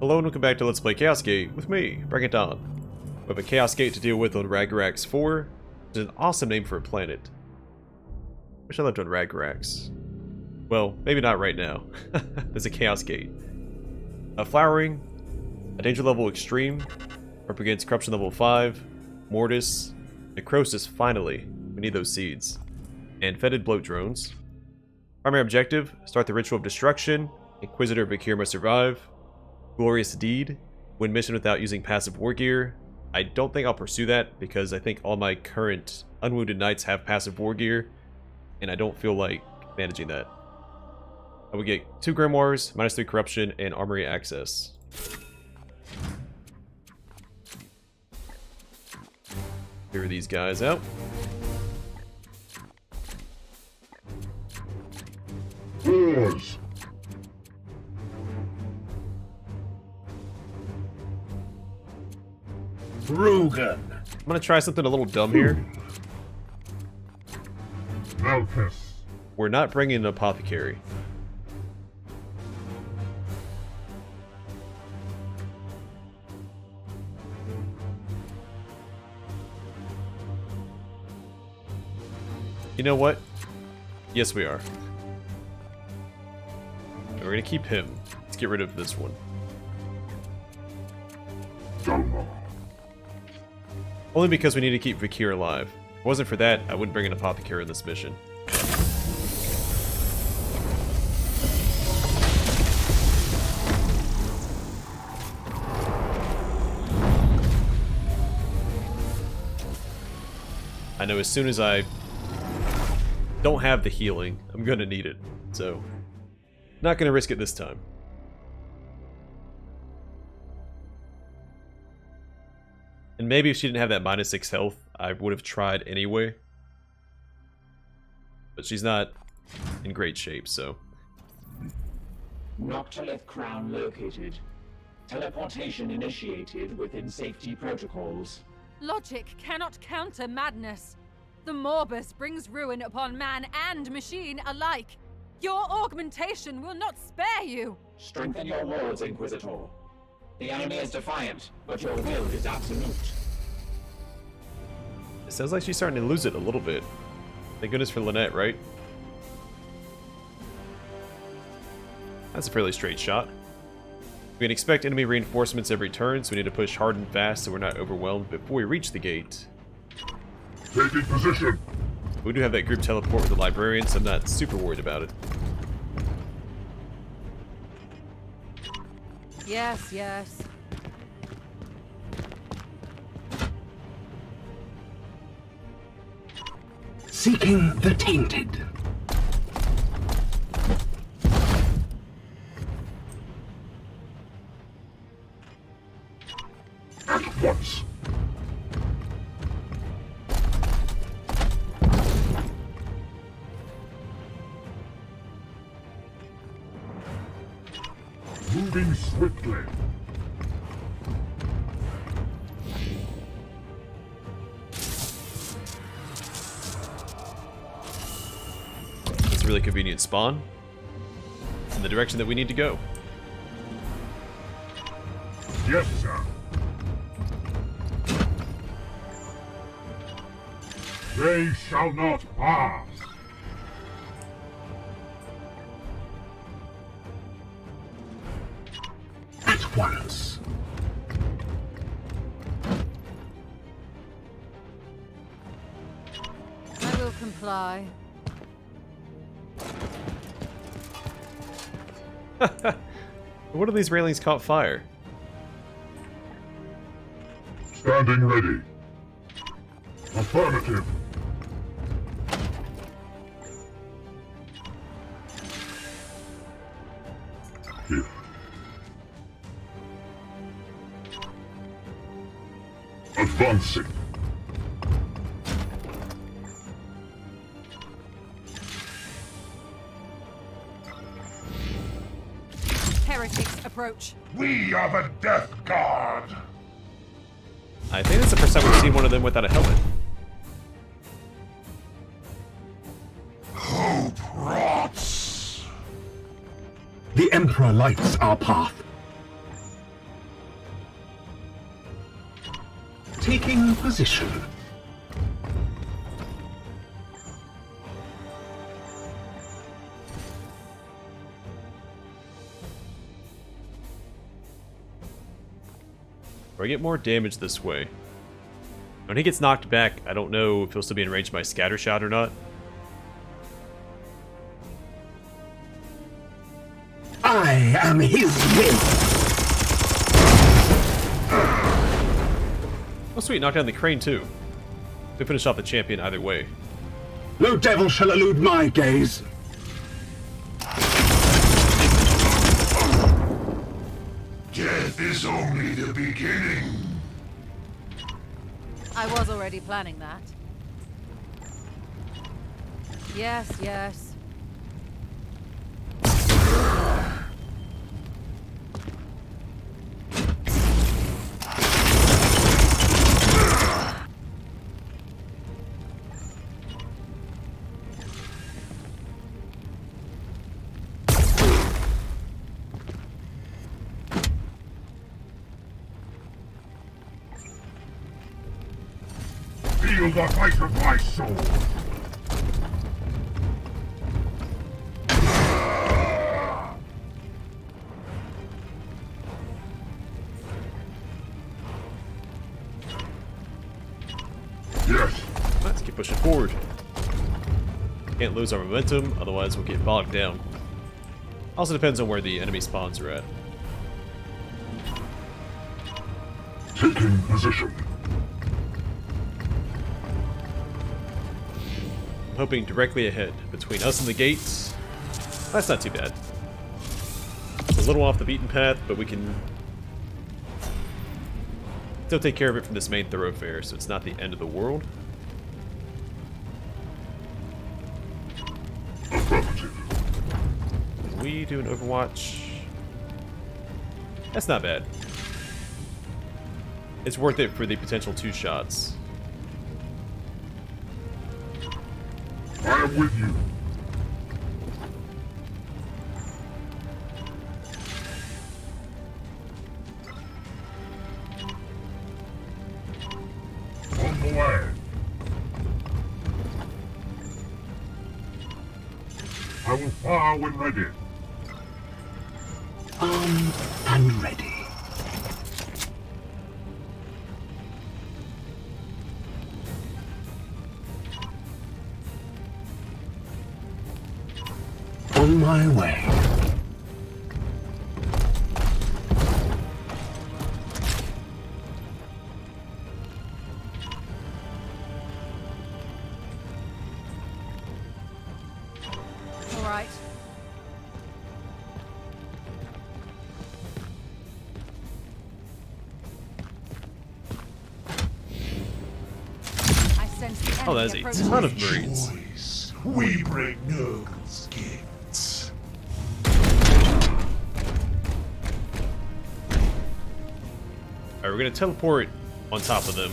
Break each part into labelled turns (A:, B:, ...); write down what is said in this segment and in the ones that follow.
A: Hello and welcome back to Let's Play Chaos Gate with me, Bring It On. We have a Chaos Gate to deal with on Ragnarok's 4, which is an awesome name for a planet. Wish I lived on Ragnarok's. Well, maybe not right now. There's a Chaos Gate. A Flowering, a Danger Level Extreme, up against Corruption Level 5, Mortis, Necrosis finally, we need those seeds, and Fetid Bloat Drones. Primary objective, start the Ritual of Destruction, Inquisitor Vakir must survive, Glorious Deed, win mission without using passive war gear. I don't think I'll pursue that because I think all my current Unwounded Knights have passive war gear, and I don't feel like managing that. I would get 2 Grimoires, -3 Corruption, and Armory Access. Clear these guys out.
B: Pause. Rugen.
A: I'm gonna try something a little dumb here.
B: Malchus.
A: We're not bringing an Apothecary. You know what? Yes, we are. And we're gonna keep him. Let's get rid of this one.
B: Dalma.
A: Only because we need to keep Vakir alive. If it wasn't for that, I wouldn't bring an Apothecary in this mission. I know as soon as I don't have the healing, I'm gonna need it. So, not gonna risk it this time. And maybe if she didn't have that -6 health, I would have tried anyway. But she's not in great shape, so.
C: Noctilith Crown located. Teleportation initiated within safety protocols.
D: Logic cannot counter madness. The Morbus brings ruin upon man and machine alike. Your augmentation will not spare you.
C: Strengthen your wards, Inquisitor. The enemy is defiant, but your will is absolute.
A: It sounds like she's starting to lose it a little bit. Thank goodness for Lynette, right? That's a fairly straight shot. We can expect enemy reinforcements every turn, so we need to push hard and fast so we're not overwhelmed before we reach the gate.
B: Taking position.
A: We do have that group teleport with the Librarian, so I'm not super worried about it.
D: Yes, yes.
E: Seeking the tainted.
B: At once. Moving swiftly.
A: It's a really convenient spawn. In the direction that we need to go.
B: Yes, sir. They shall not pass.
E: At once.
D: I will comply.
A: What of these railings caught fire?
B: Standing ready. Affirmative. Here. Advancing.
D: Heretics approach.
B: We are the Death Guard.
A: I think that's the first time we've seen one of them without a helmet.
E: The Emperor lights our path. Taking position.
A: Or I get more damage this way. When he gets knocked back, I don't know if he'll still be in range of my scatter shot or not.
E: I am his will.
A: Oh sweet, knocked down the crane too. They finish off the champion either way.
E: No devil shall elude my gaze.
B: Death is only the beginning.
D: I was already planning that. Yes, yes.
B: Feel the might of my soul. Yes.
A: Let's keep pushing forward. Can't lose our momentum, otherwise we'll get bogged down. Also depends on where the enemy spawns are at.
B: Taking position.
A: I'm hoping directly ahead, between us and the gates. That's not too bad. It's a little off the beaten path, but we can still take care of it from this main thoroughfare, so it's not the end of the world.
B: Affirmative.
A: Can we do an Overwatch? That's not bad. It's worth it for the potential 2 shots.
B: I am with you. On the way. I will fire when ready.
E: Armed and ready. On my way.
D: All right. I sense the
A: Oh,
D: enemy
A: that is a
D: approaching.
A: ton of Marines.
B: Boys, we bring Nurgle's gifts.
A: Alright, we're gonna teleport on top of them.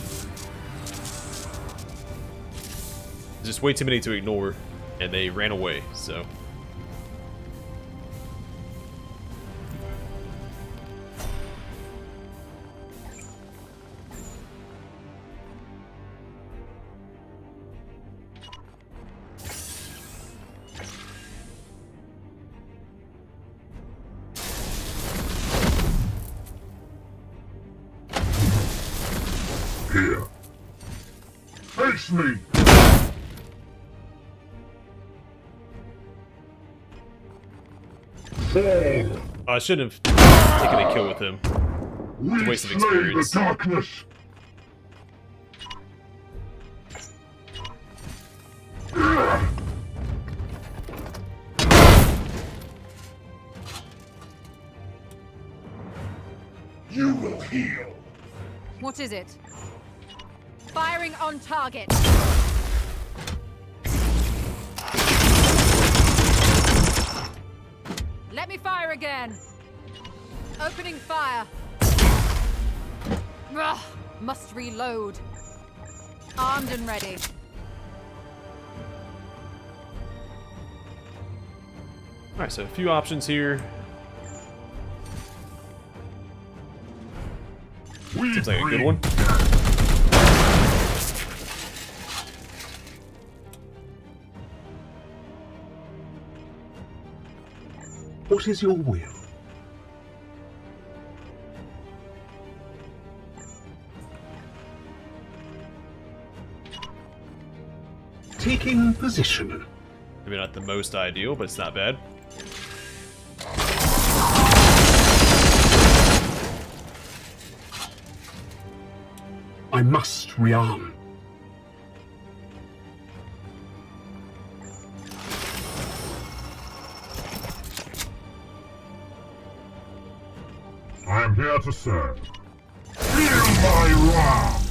A: There's just way too many to ignore, and they ran away, so.
B: Here. Face me! Fall!
A: I should have taken a kill with him.
B: We
A: waste of
B: slay
A: experience.
B: the darkness! You will heal!
D: What is it? Firing on target. Let me fire again. Opening fire. Ugh, must reload. Armed and ready.
A: Alright, so a few options here.
B: We
A: Seems like a good
B: bring
A: one.
E: What is your will? Taking position.
A: Maybe not the most ideal, but it's not bad.
E: I must rearm.
B: I am here to serve. Feel my wrath!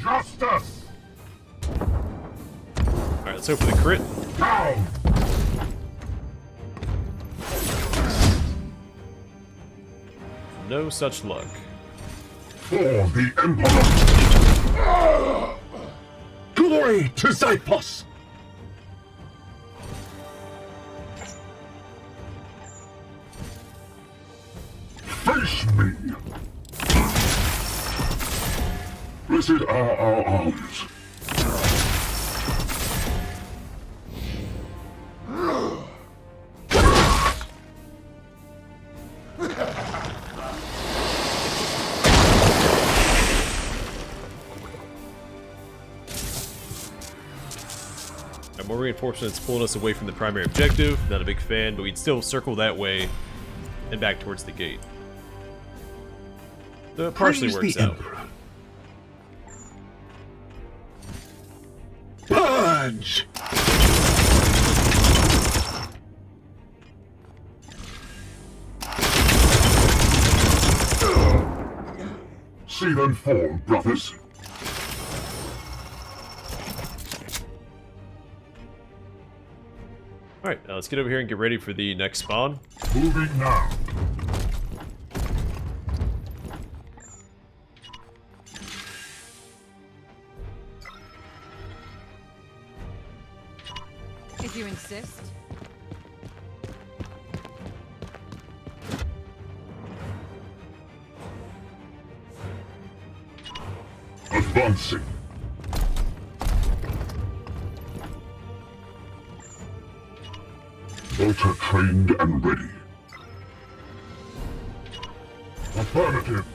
B: Justice!
A: Alright, let's hope for the crit.
B: Down!
A: No such luck.
B: For the Emperor!
E: Glory to Xyphos!
B: Face me! Blessed are our arms.
A: More reinforcements pulling us away from the primary objective. Not a big fan, but we'd still circle that way and back towards the gate. So it partially
E: Praise
A: works
E: the
A: out.
E: Emperor. Purge!
B: See them fall, brothers.
A: Alright, now let's get over here and get ready for the next spawn.
B: Moving now.
D: If you insist.
B: Advancing. Bolter trained and ready. Affirmative.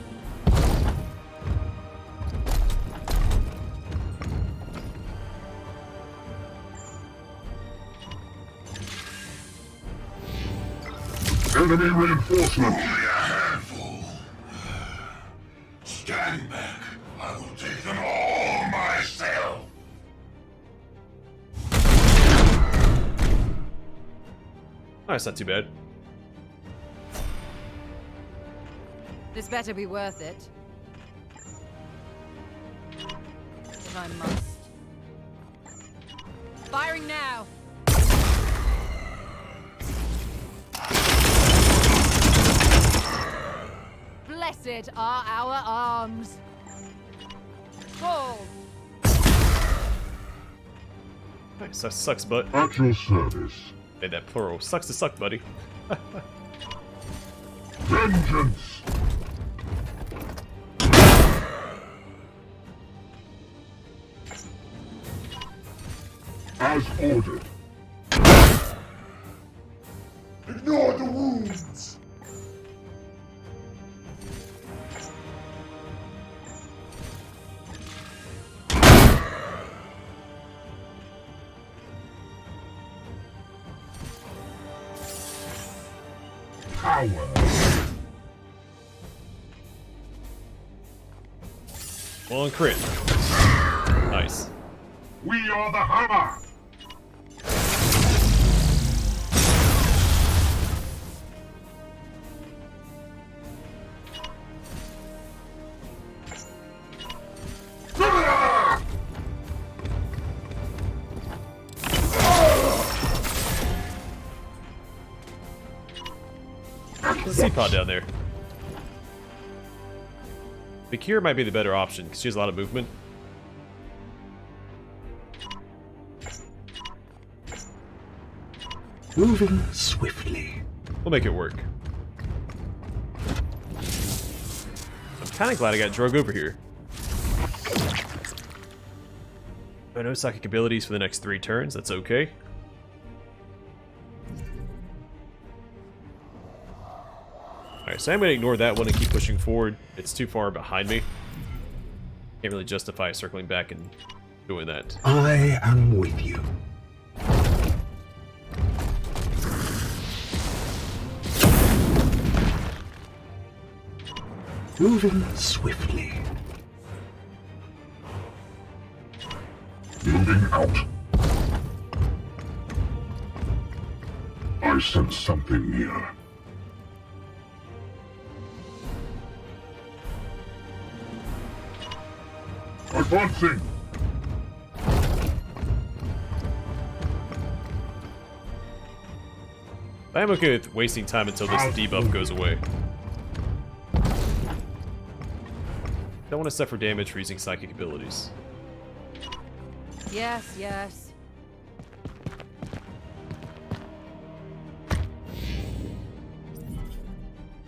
B: Enemy reinforcement.
F: Only a handful. Stand back. I will take them all myself.
A: Oh, it's not too bad.
D: This better be worth it. If I must. Firing now! Blessed are our arms. Fall!
A: Nice, that sucks, but
B: At your service.
A: hey, that plural sucks to suck, buddy.
B: Vengeance. As ordered.
F: Ignore the wounds.
B: Power.
A: One crit. Nice.
B: We are the hammer.
A: There's a C-pod down there. Bakir might be the better option, because she has a lot of movement.
E: Moving swiftly.
A: We'll make it work. I'm kind of glad I got Drug over here. No psychic abilities for the next 3 turns, that's okay. Alright, so I'm going to ignore that one and keep pushing forward. It's too far behind me. Can't really justify circling back and doing that.
E: I am with you. Moving swiftly.
B: Moving out. I sense something near. Advancing!
A: I'm okay with wasting time until this debuff goes away. Don't want to suffer damage for using psychic abilities.
D: Yes, yes.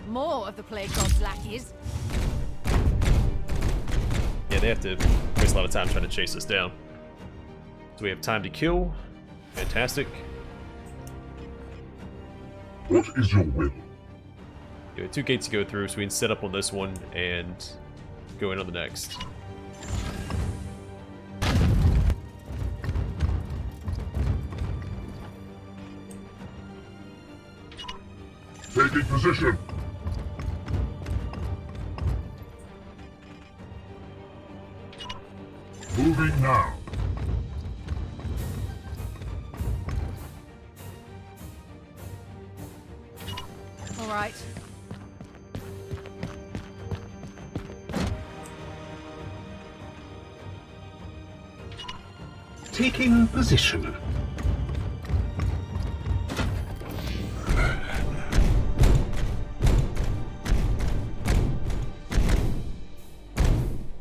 D: More of the Plague God's lackeys.
A: Yeah, they have to waste a lot of time trying to chase us down. So we have time to kill. Fantastic.
B: What is your will?
A: We have 2 gates to go through, so we can set up on this one and go in on the next.
B: Taking position. Moving now.
D: All right.
E: Taking position.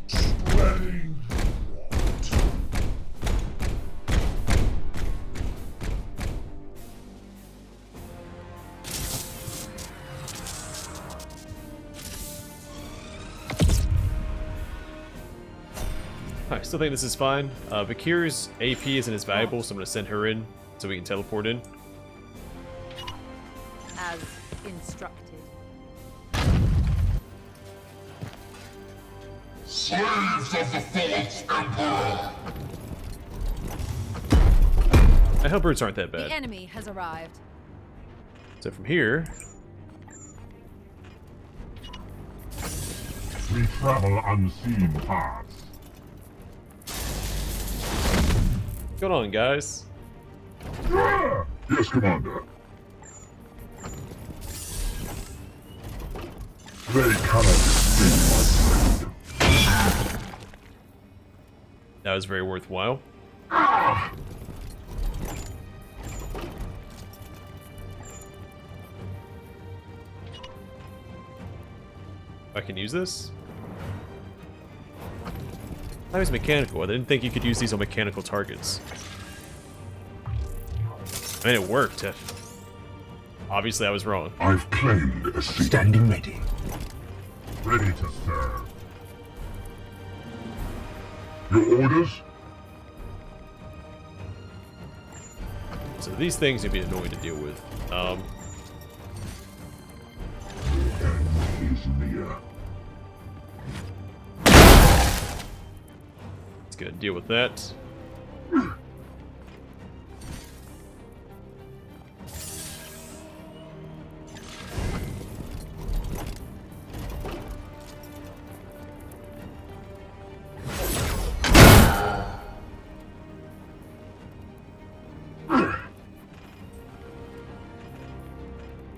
B: Spreading.
A: I still think this is fine. Vakir's AP isn't as valuable, so I'm going to send her in so we can teleport in.
D: As instructed.
F: Slaves of the false emperor!
A: My Hellbirds aren't that
D: The
A: bad.
D: enemy has arrived.
A: So from here,
B: We travel unseen paths.
A: what's going on, guys?
B: Yes, Commander. They cannot defeat my friend.
A: That was very worthwhile. I can use this? That was mechanical. I didn't think you could use these on mechanical targets. I mean, it worked. Obviously, I was wrong.
B: I've claimed a seat.
E: Standing ready.
B: Ready to serve. Your orders?
A: So these things would be annoying to deal with.
B: End is near.
A: Let's go deal with that.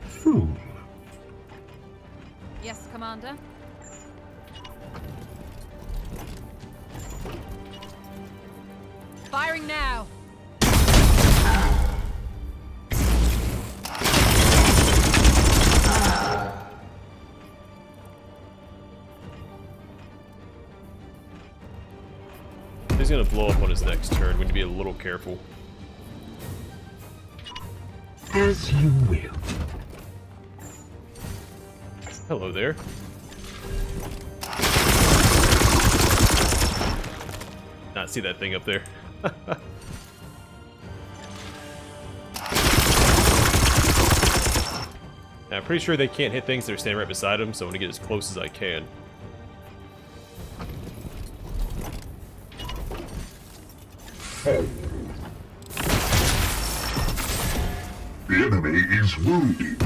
E: Fool.
D: Yes, Commander. Firing now.
A: He's gonna blow up on his next turn. We need to be a little careful.
E: As you will.
A: Hello there. Not see that thing up there. And I'm pretty sure they can't hit things that are standing right beside them, so I want to get as close as I can.
B: The enemy is wounded.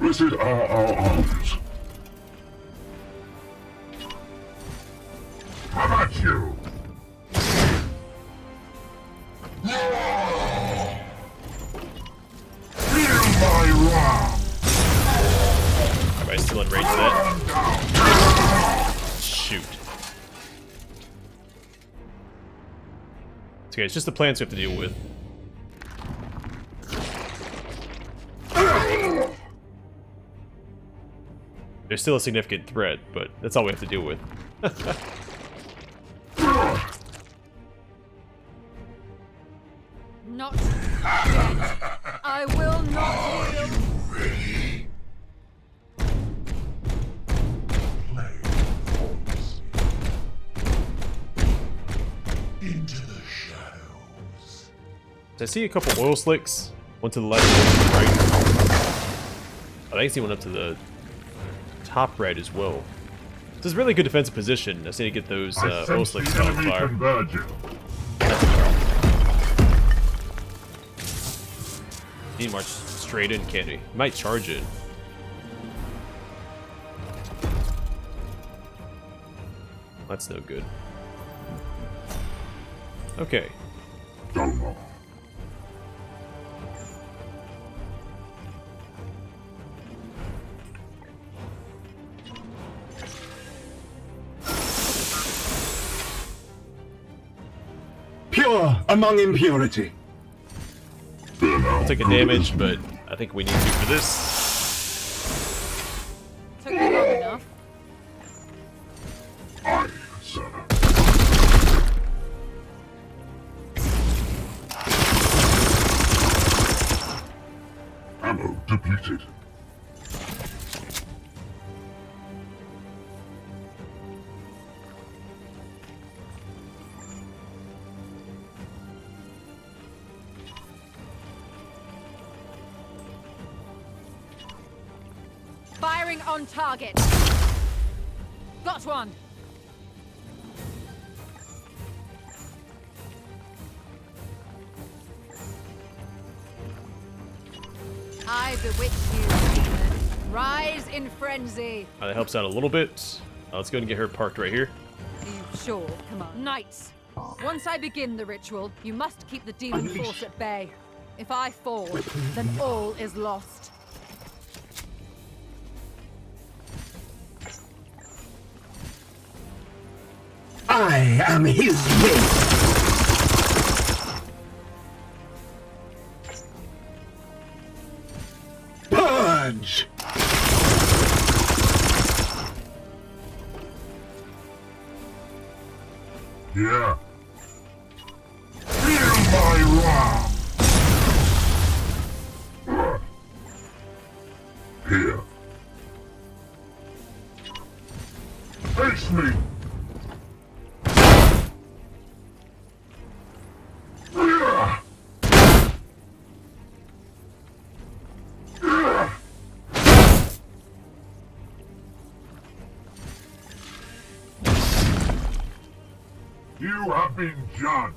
B: Blessed are our arms. How about you? Feel my wrath.
A: Am I still in range of that? Shoot. It's okay, it's just the plants we have to deal with. There's still a significant threat, but that's all we have to deal with.
D: Not yet. I will not yield.
F: Into the shadows.
A: I see a couple oil slicks. One to the left, one to the right. I think I see one up to the top right as well. This is a really good defensive position. I just need to get those
B: I
A: oil
B: sense
A: slicks
B: the
A: on
B: enemy
A: fire.
B: converging.
A: He march straight in, can't he? He might charge it. That's no good. Okay.
B: Doma.
E: Pure among impurity.
A: I'll take a damage, but I think we need to for this.
D: Took me long enough.
B: Aye, sir. Ammo depleted.
D: Firing on target. Got one. I bewitch you, demon. Rise in frenzy.
A: That helps out a little bit. Let's go and get her parked right here.
D: You sure? Come on. Knights, once I begin the ritual, you must keep the demon force at bay. If I fall, then all is lost.
E: I am his mate. Purge!
B: Yeah. Feel my wrath. Here. Face me. You have been judged.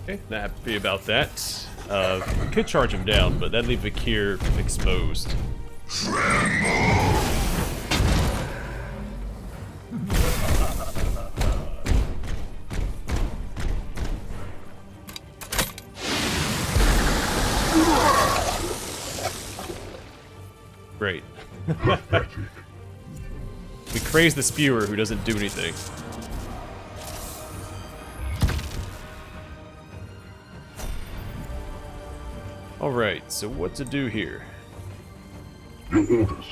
A: Okay, not happy about that. Could charge him down, but that'd leave Vakir exposed. Great. We craze the spewer who doesn't do anything. Alright, so what to do here?
B: Your orders.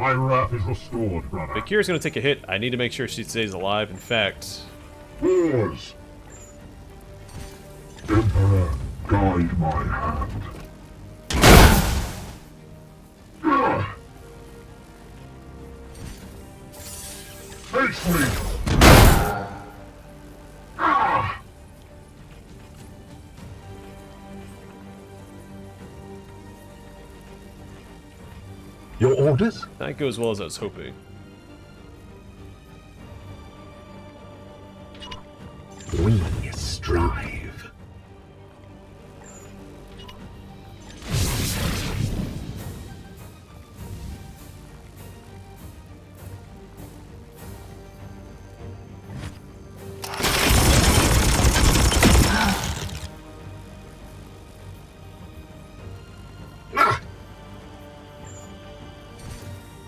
B: My wrath is restored, brother.
A: But Kira's gonna take a hit. I need to make sure she stays alive. In fact,
B: Wars! Emperor, guide my hand. Face me!
E: Your orders?
A: not go as well as I was hoping.
E: We strive.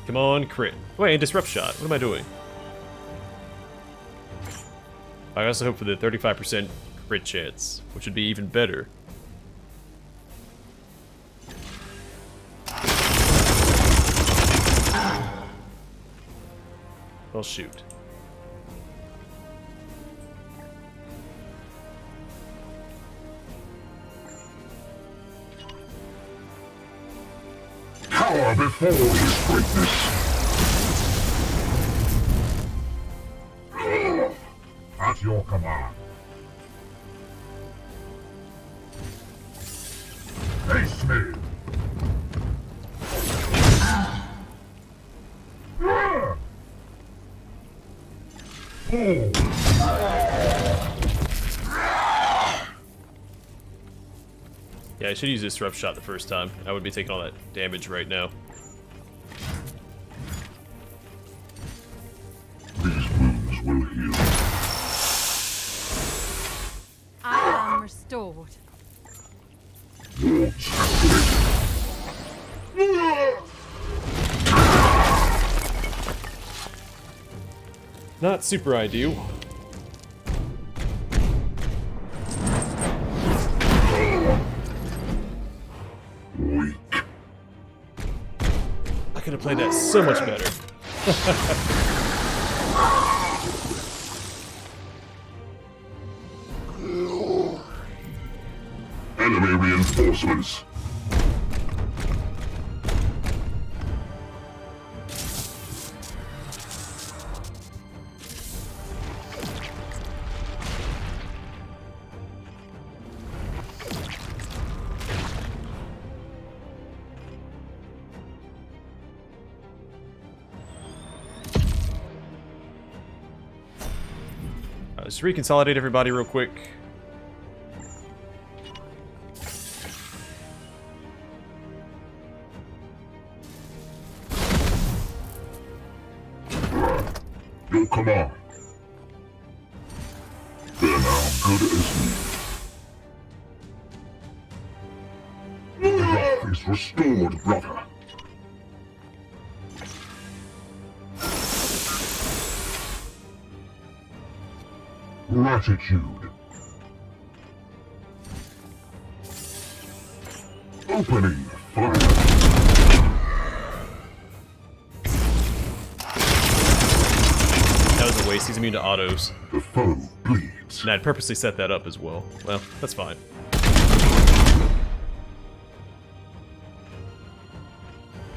A: Come on, crit. Wait, and disrupt shot. What am I doing? I also hope for the 35% crit chance, which would be even better. Well, shoot.
B: Cower before his greatness. At your command. Face me.
A: Yeah, I should use this disrupt shot the first time. I would be taking all that damage right now.
B: These wounds will heal.
D: I am restored.
B: Wards activated.
A: Not super ideal.
B: Weak.
A: I could have played that so much better.
B: Enemy reinforcements.
A: Let's reconsolidate everybody real quick.
B: Your command. They're now good as new. Wrath is restored, brother. Gratitude. Opening fire.
A: That was a waste. He's immune to autos.
B: The foe bleeds.
A: And I'd purposely set that up as well. Well, that's fine.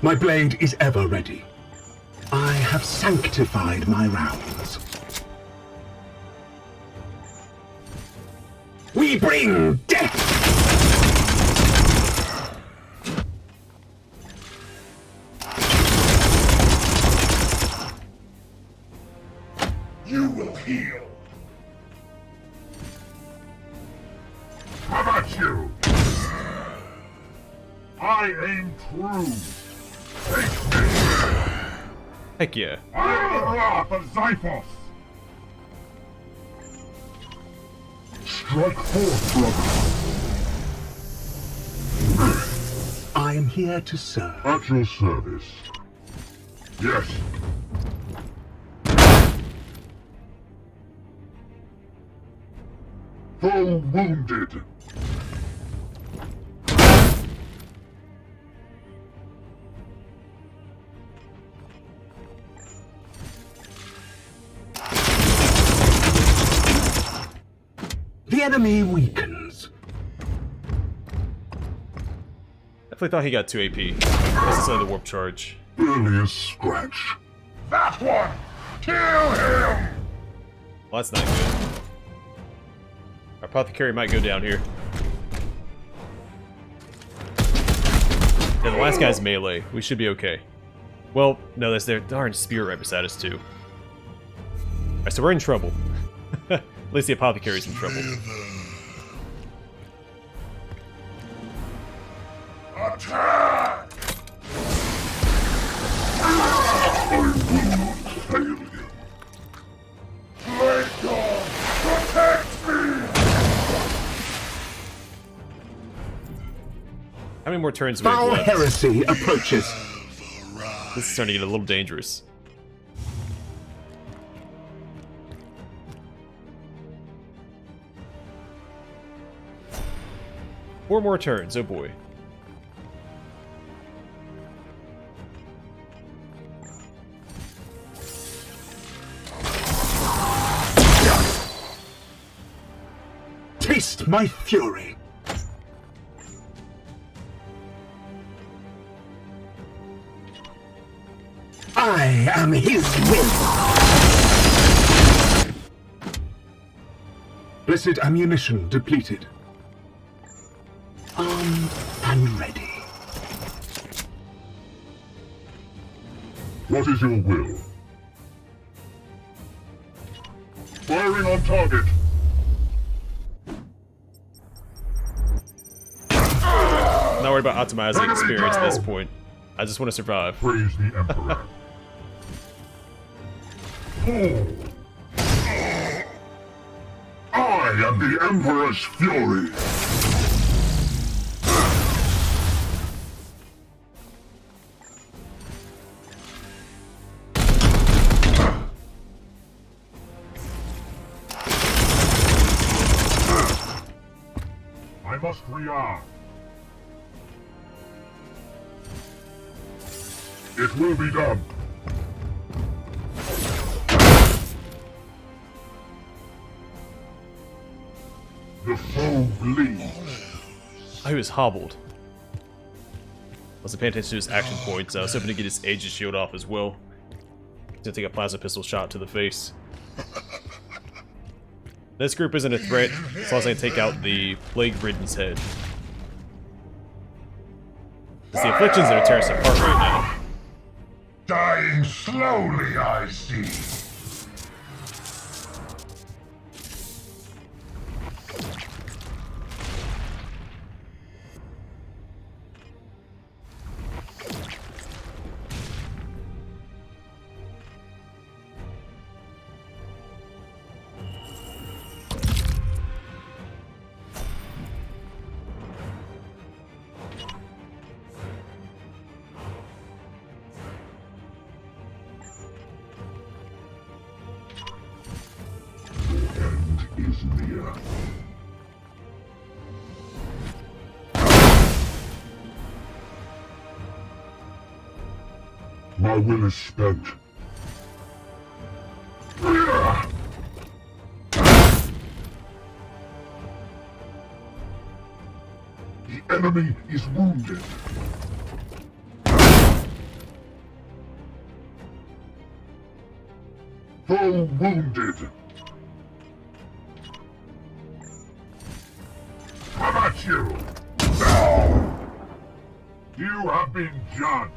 E: My blade is ever ready. I have sanctified my rounds. We bring death!
F: You will heal.
B: How about you? I aim true. Face me.
A: Heck yeah.
B: I am the wrath of Xiphos. Strike forth, brother.
E: I am here to serve.
B: At your service. Yes. Foe wounded.
E: The enemy weakens.
A: Definitely thought he got 2 AP. This is only the warp charge.
F: Earliest scratch. That one! Kill him!
A: Well, that's not good. Our apothecary might go down here. Yeah, the last guy's melee. We should be okay. Well, no, that's their darn spirit right beside us, too. Alright, so we're in trouble. At least the apothecary's in trouble.
F: Attack! I will not fail you. Great God, protect me!
A: How many more turns do we have
E: Foul
A: left?
E: heresy approaches.
A: This is starting to get a little dangerous. Four more turns, oh boy.
E: Taste my fury. I am his will. Blessed ammunition depleted. Armed and ready.
F: What is your will? Firing on target.
A: I'm not worried about optimizing experience at this point. I just want to survive.
F: Praise the Emperor. I am the Emperor's fury. I must rearm. It will be done. The foe bleeds.
A: Oh, he was hobbled. Wasn't paying attention to his action points. I was hoping to get his Aegis shield off as well. He's gonna take a plasma pistol shot to the face. This group isn't a threat as long as I can take out the plague-ridden's head. It's the afflictions that are tearing us apart right now.
F: Dying slowly, I see. Is near. My will is spent. The enemy is wounded. Foe wounded. How about you? Now, you have been judged.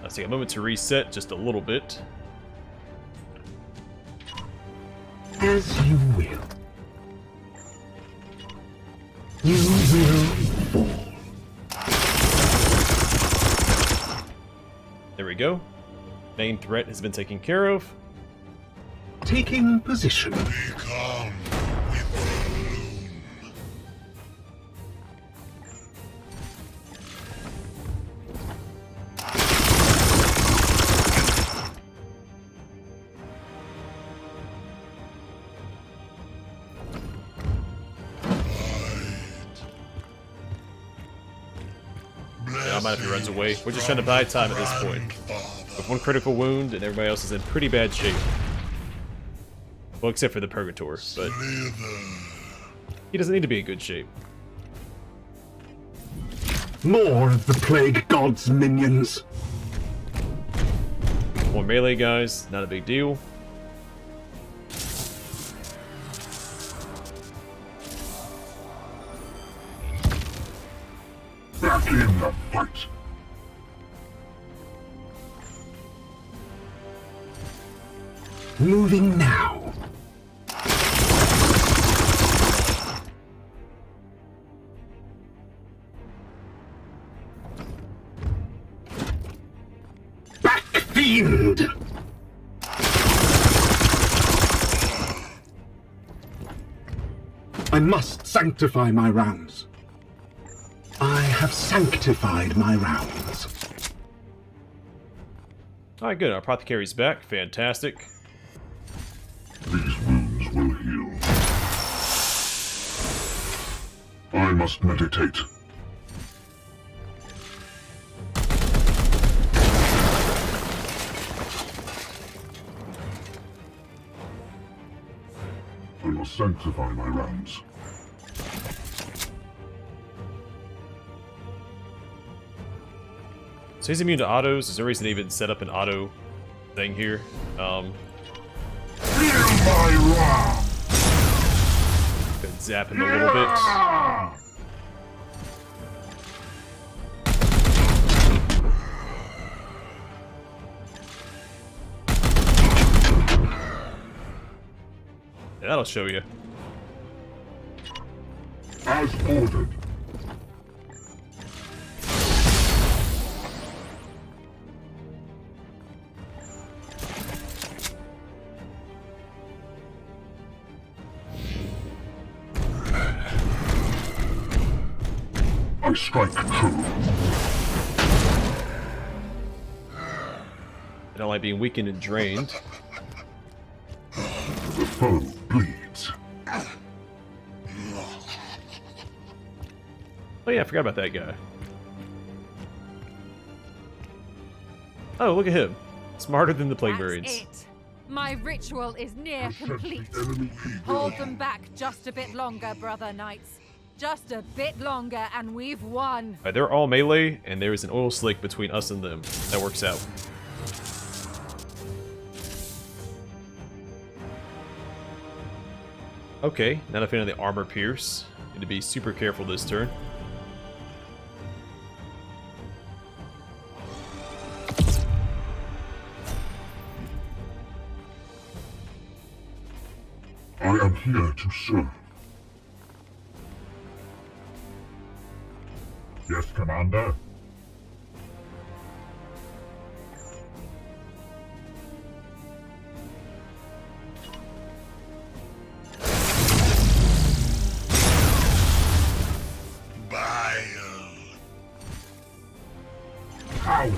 A: Let's take a moment to reset just a little bit.
E: As you will. You will fall.
A: There we go. Main threat has been taken care of.
E: Taking position.
F: Become with the balloon.
A: don't mind if he runs away. We're just trying to buy time at this point. With one critical wound, and everybody else is in pretty bad shape. Well, except for the Purgator, but he doesn't need to be in good shape.
E: More of the Plague God's minions.
A: More melee guys, not a big deal.
B: Back in the fight.
E: Moving now. Back, fiend! I must sanctify my rounds. I have sanctified my rounds.
A: Alright, good. Our apothecary's back. Fantastic.
B: These wounds will heal. I must meditate. I must sanctify my rounds.
A: So he's immune to autos. Is there a reason to even set up an auto thing here?
B: Feel my wrath!
A: Could zap him a little bit. Yeah, that'll show you.
B: As ordered. I strike true.
A: I don't like being weakened and drained.
B: The foe bleeds.
A: Oh yeah, I forgot about that guy. Oh, look at him. Smarter than the Plague Marines.
D: That's it. My ritual is near complete.
B: The enemy
D: Hold them back just a bit longer, brother knights. Just a bit longer and we've won.
A: Alright, they're all melee, and there is an oil slick between us and them. That works out. Okay, not a fan of the armor pierce. Need to be super careful this turn.
B: I am here to serve. Yes, Commander.
F: Bile.
B: Power.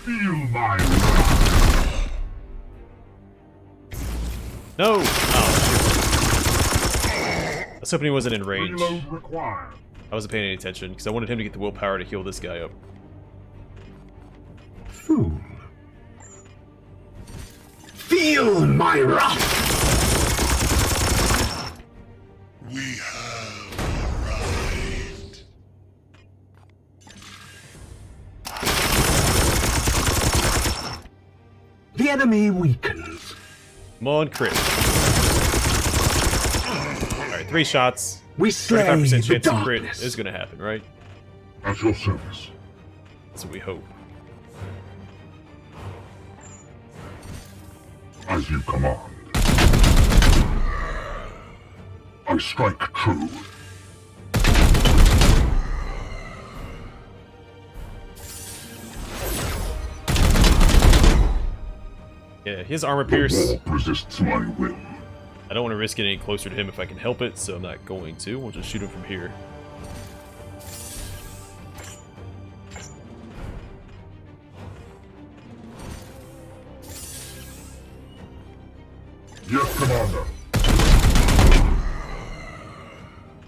B: Feel my wrath.
A: No! Oh, shoot. I was hoping he wasn't in range.
B: Reload required.
A: I wasn't paying any attention, because I wanted him to get the willpower to heal this guy up.
E: Fool. Feel my wrath!
F: We have arrived.
E: The enemy weakens.
A: Come on, crit. Alright, 3 shots.
E: We slay
A: 35%
E: the
A: chance of crit
E: darkness.
A: is gonna happen, right?
B: At your service.
A: That's what we hope.
B: As you command. I strike true.
A: Yeah, his armor
B: The
A: pierce.
B: warp resists my will.
A: I don't want to risk getting any closer to him if I can help it, so I'm not going to. We'll just shoot him from here.
B: Yes, Commander.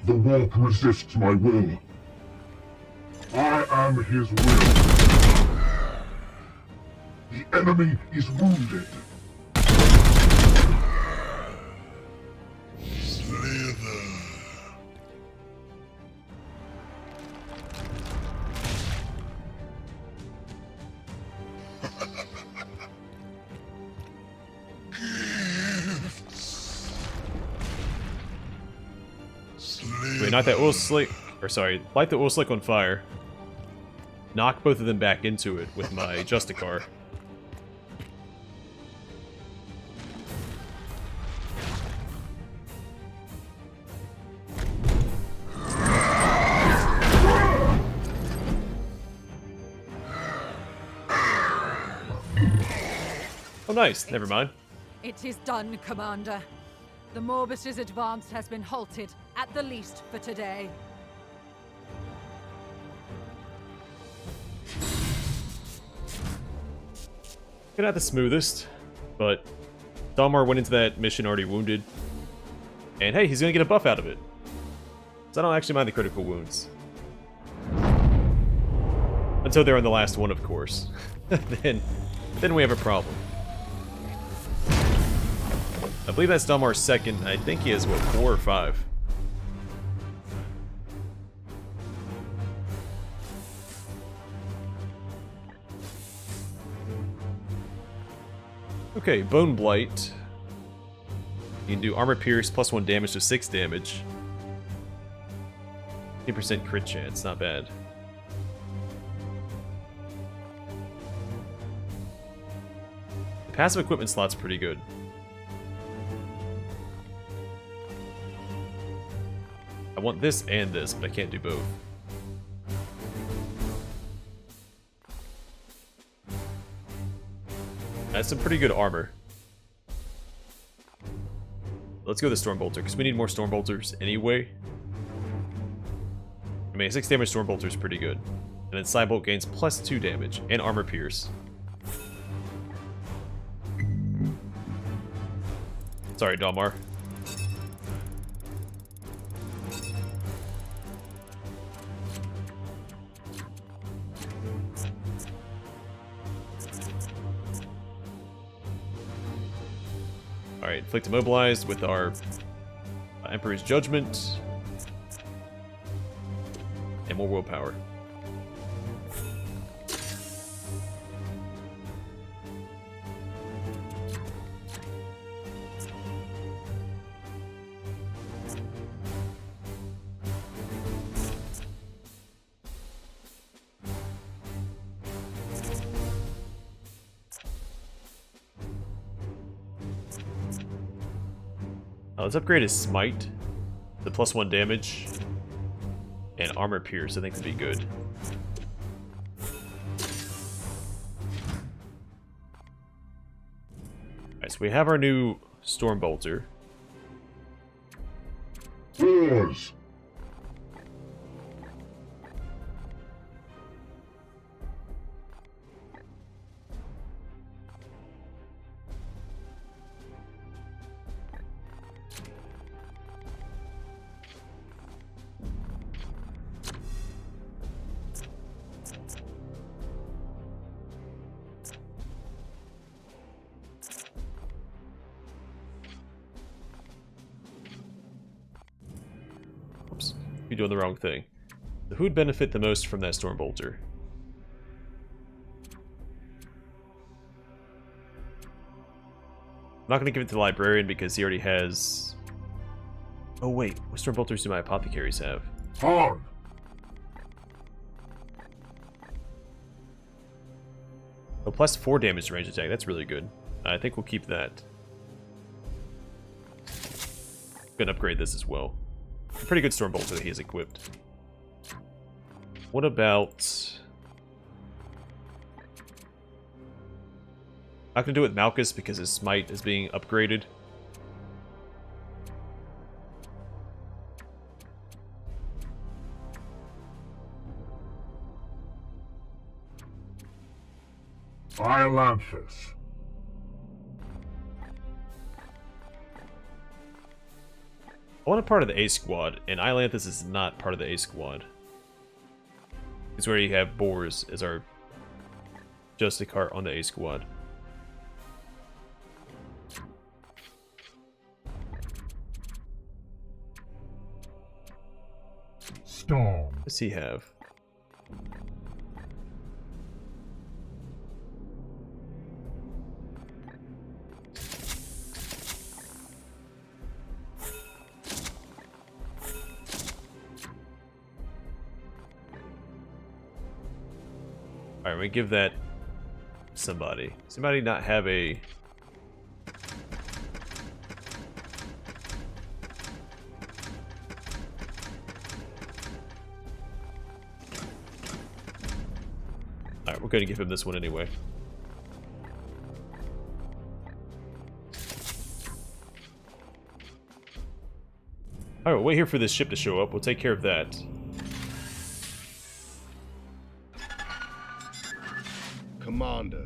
B: The warp resists my will. I am his will. The enemy is wounded.
F: Slither.
A: Wait, knock that oil slick, or sorry, light the oil slick on fire. Knock both of them back into it with my Justicar. Oh nice, never mind.
D: It is done, Commander. The Morbus's advance has been halted, at the least for today.
A: Not the smoothest, but Dalmar went into that mission already wounded. And hey, he's gonna get a buff out of it. So I don't actually mind the critical wounds. Until they're on the last one, of course. then we have a problem. I believe that's Dalmar's second. I think he has, what, 4 or 5? Okay, Bone Blight. You can do Armor Pierce, plus 1 damage to 6 damage. 8% crit chance, not bad. The passive equipment slot's pretty good. I want this and this, but I can't do both. That's some pretty good armor. Let's go with the Stormbolter, because we need more Stormbolters anyway. I mean, 6 damage Stormbolter is pretty good. And then Cybolt gains plus 2 damage, and Armor Pierce. Sorry, Dalmar. Alright, Inflict Immobilized with our Emperor's Judgment. And more willpower. Let's upgrade his Smite, the plus 1 damage, and Armor Pierce. I think that'd be good. Alright, so we have our new Stormbolter.
B: Pause.
A: Oops, you're doing the wrong thing. So who'd benefit the most from that Stormbolter? I'm not going to give it to the Librarian because he already has... Oh wait, what Stormbolters do my Apothecaries have?
B: On.
A: Oh, plus 4 damage to range attack. That's really good. I think we'll keep that. Gonna upgrade this as well. A pretty good Stormbolter that he has equipped. What about... Not gonna do it with Malchus because his Smite is being upgraded.
B: Calamitous.
A: I want a part of the A squad, and Islanthus is not part of the A squad. It's where you have Boars as our Justicart on the A squad.
B: Storm.
A: What does he have? Alright, we give that somebody. Somebody not have a... Alright, we're going to give him this one anyway. Alright, we'll wait here for this ship to show up. We'll take care of that.
G: Commander,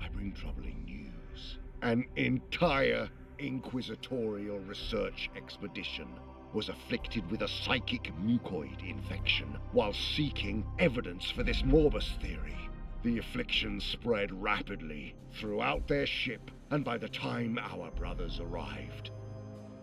G: I bring troubling news. An entire inquisitorial research expedition was afflicted with a psychic mucoid infection while seeking evidence for this Morbus theory. The affliction spread rapidly throughout their ship, and by the time our brothers arrived,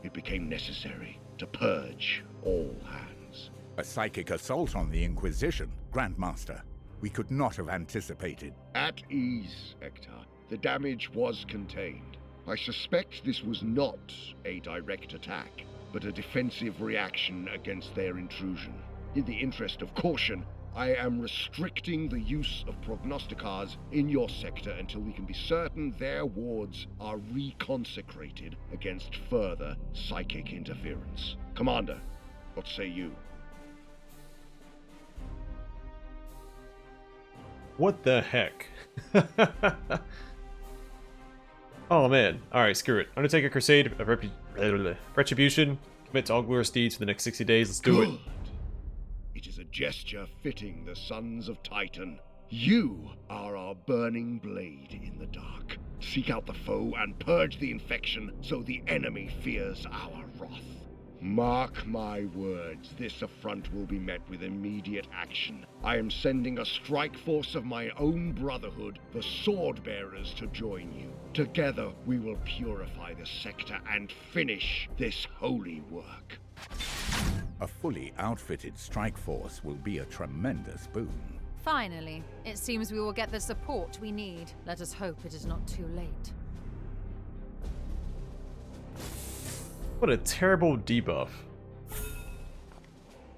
G: it became necessary to purge all hands.
H: A psychic assault on the Inquisition, Grandmaster. We could not have anticipated.
G: At ease, Hector. The damage was contained. I suspect this was not a direct attack, but a defensive reaction against their intrusion. In the interest of caution, I am restricting the use of prognosticars in your sector until we can be certain their wards are reconsecrated against further psychic interference. Commander, what say you?
A: What the heck? Oh man. Alright, screw it. Undertake a crusade of retribution. Commit to all glorious deeds for the next 60 days. Let's do it.
G: Good. It is a gesture fitting the Sons of Titan. You are our burning blade in the dark. Seek out the foe and purge the infection so the enemy fears our wrath. Mark my words, this affront will be met with immediate action. I am sending a strike force of my own brotherhood, the Sword Bearers, to join you. Together we will purify the sector and finish this holy work.
H: A fully outfitted strike force will be a tremendous boon.
D: Finally, it seems we will get the support we need. Let us hope it is not too late.
A: What a terrible debuff.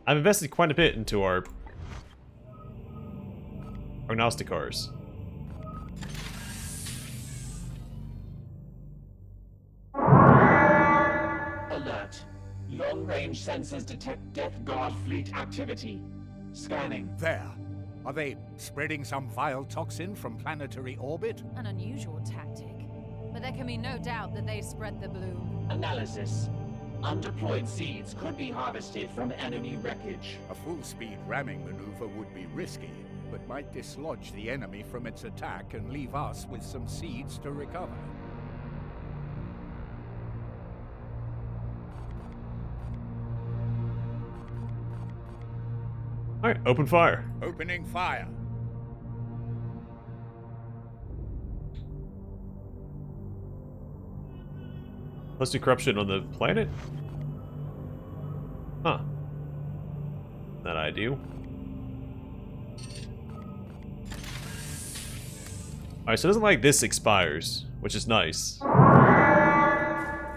A: I've invested quite a bit into our Gnosticars.
C: Alert. Long-range sensors detect Death Guard fleet activity. Scanning.
H: There. Are they spreading some vile toxin from planetary orbit?
D: An unusual tactic. But there can be no doubt that they spread the bloom.
C: Analysis. Undeployed seeds could be harvested from enemy wreckage.
H: A full-speed ramming maneuver would be risky, but might dislodge the enemy from its attack and leave us with some seeds to recover.
A: Alright, open fire.
H: Opening fire.
A: Let's do corruption on the planet? Huh. Not ideal. Alright, so it doesn't like this expires, which is nice.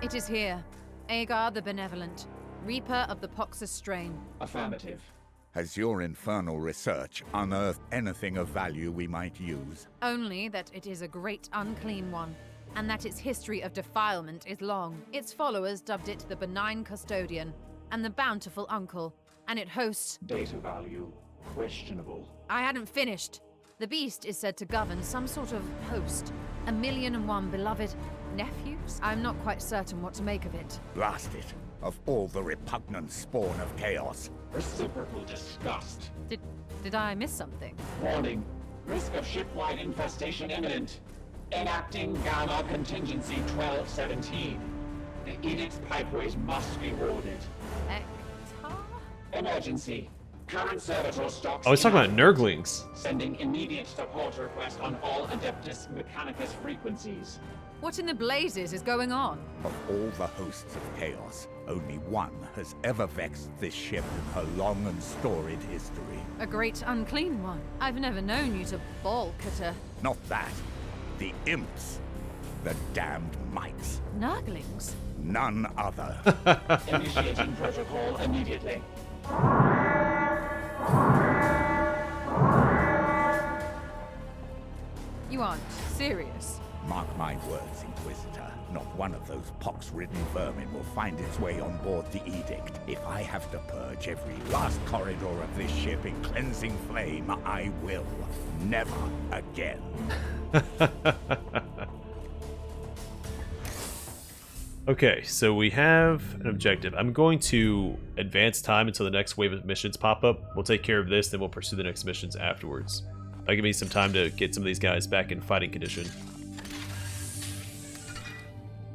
D: It is here. Agar the Benevolent, Reaper of the Poxus strain.
C: Affirmative.
H: Has your infernal research unearthed anything of value we might use?
D: Only that it is a great unclean one, and that its history of defilement is long. Its followers dubbed it the Benign Custodian and the Bountiful Uncle, and it hosts...
C: Data value. Questionable.
D: I hadn't finished. The beast is said to govern some sort of host. 1,000,001 beloved nephews? I'm not quite certain what to make of it.
H: Blast it. Of all the repugnant spawn of chaos.
C: Reciprocal disgust.
D: Did I miss something?
C: Warning. Risk of ship-wide infestation imminent. Enacting Gamma Contingency 1217. The Edict's pipeways must be warded.
D: Hector?
C: Emergency. Current servitor stocks.
A: Oh, he's talking about Nurglings.
C: Sending immediate support request on all Adeptus Mechanicus frequencies.
D: What in the blazes is going on?
H: Of all the hosts of chaos, only one has ever vexed this ship in her long and storied history.
D: A great unclean one. I've never known you to balk at a...
H: Not that. The imps. The damned mites.
D: Nurglings?
H: None other.
C: Initiating protocol immediately.
D: You aren't serious?
H: Mark my words, Inquisitor. Not one of those pox-ridden vermin will find its way on board the Edict. If I have to purge every last corridor of this ship in cleansing flame, I will. Never again.
A: Okay, so we have an objective. I'm going to advance time until the next wave of missions pop up. We'll take care of this, then we'll pursue the next missions afterwards. That'll give me some time to get some of these guys back in fighting condition.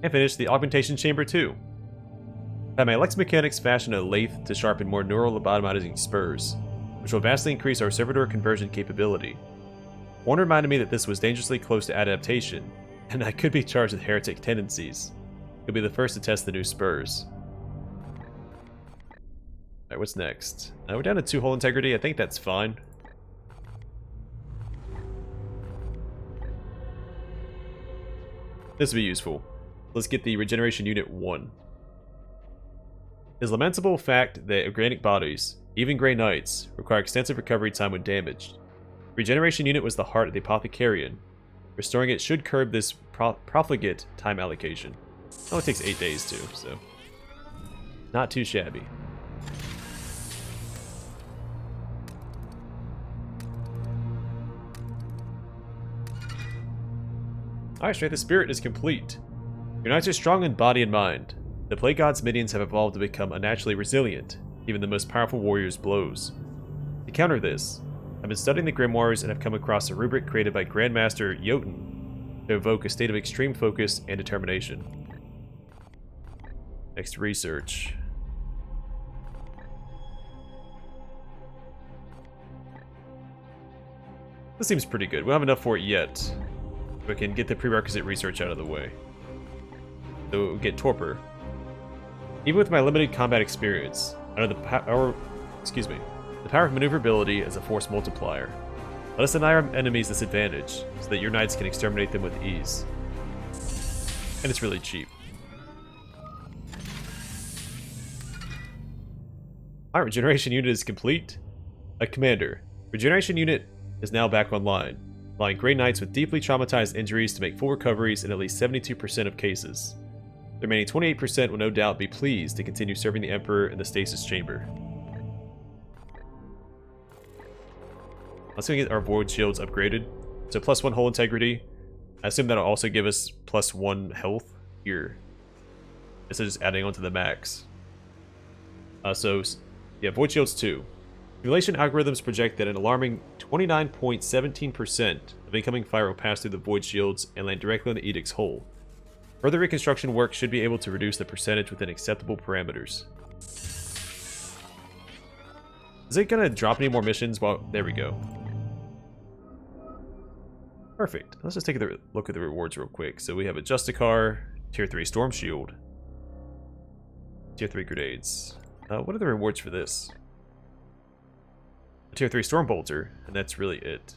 A: And finish the augmentation chamber too. By my Lex Mechanics fashion a lathe to sharpen more neural lobotomizing spurs, which will vastly increase our servitor conversion capability. One reminded me that this was dangerously close to adaptation, and I could be charged with heretic tendencies. You'll be the first to test the new spurs. Alright, what's next? We're down to 2 hull integrity. I think that's fine. This will be useful. Let's get the regeneration unit 1. It is a lamentable fact that organic bodies, even Grey Knights, require extensive recovery time when damaged. Regeneration unit was the heart of the Apothecarian. Restoring it should curb this profligate time allocation. Oh, it takes 8 days too, so not too shabby. Alright, Strength of Spirit is complete. Your knights are strong in body and mind. The Plague God's minions have evolved to become unnaturally resilient, even the most powerful warrior's blows. To counter this, I've been studying the Grimoires and have come across a rubric created by Grandmaster Jotun to evoke a state of extreme focus and determination. Next research. This seems pretty good. We don't have enough for it yet. We can get the prerequisite research out of the way. So we'll get Torpor. Even with my limited combat experience, I know the power of maneuverability as a force multiplier. Let us deny our enemies this advantage, so that your knights can exterminate them with ease. And it's really cheap. Alright, regeneration unit is complete. Commander, regeneration unit is now back online, allowing Grey Knights with deeply traumatized injuries to make full recoveries in at least 72% of cases. The remaining 28% will no doubt be pleased to continue serving the Emperor in the Stasis Chamber. Let's go get our Void Shields upgraded. So +1 hull integrity. I assume that'll also give us +1 health here. This is just adding on to the max. Yeah, Void Shields 2. Simulation algorithms project that an alarming 29.17% of incoming fire will pass through the Void Shields and land directly on the Edict's hull. Further reconstruction work should be able to reduce the percentage within acceptable parameters. Is it gonna drop any more missions? Well, there we go. Perfect. Let's just take a look at the rewards real quick. So we have a Justicar, Tier 3 Storm Shield, Tier 3 Grenades. What are the rewards for this? A Tier 3 Storm Bolter, and that's really it.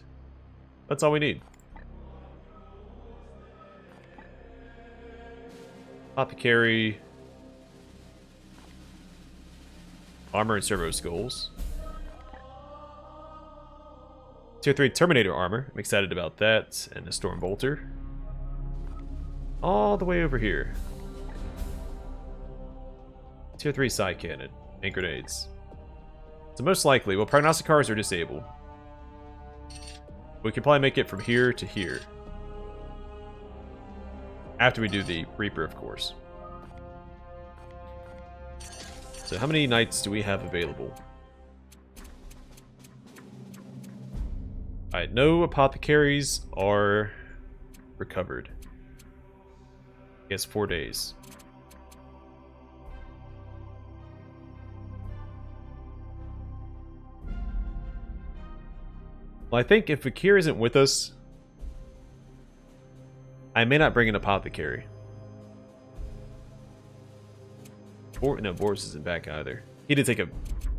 A: That's all we need. Apothecary, Armor and Servo Skulls. Tier 3 Terminator Armor, I'm excited about that, and a Storm Bolter. All the way over here. Tier 3 Side Cannon, and Grenades. So most likely, well, Prognosticars are disabled. We can probably make it from here to here. After we do the Reaper, of course. So how many knights do we have available? Alright, no apothecaries are recovered. I guess 4 days. Well, I think if Fakir isn't with us, I may not bring an apothecary. No, Boris isn't back either. He did take a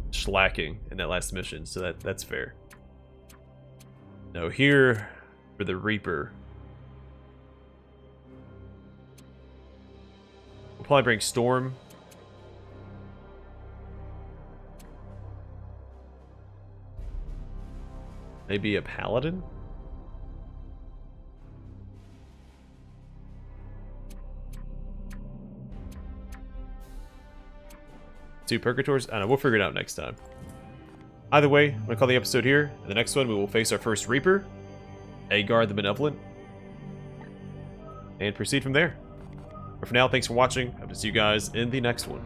A: shellacking in that last mission, so that's fair. No, here for the Reaper. We'll probably bring Storm. Maybe a Paladin? Two Purgators? I don't know, we'll figure it out next time. Either way, I'm going to call the episode here. In the next one, we will face our first Reaper, Agar the Benevolent, and proceed from there. But for now, thanks for watching. Hope to see you guys in the next one.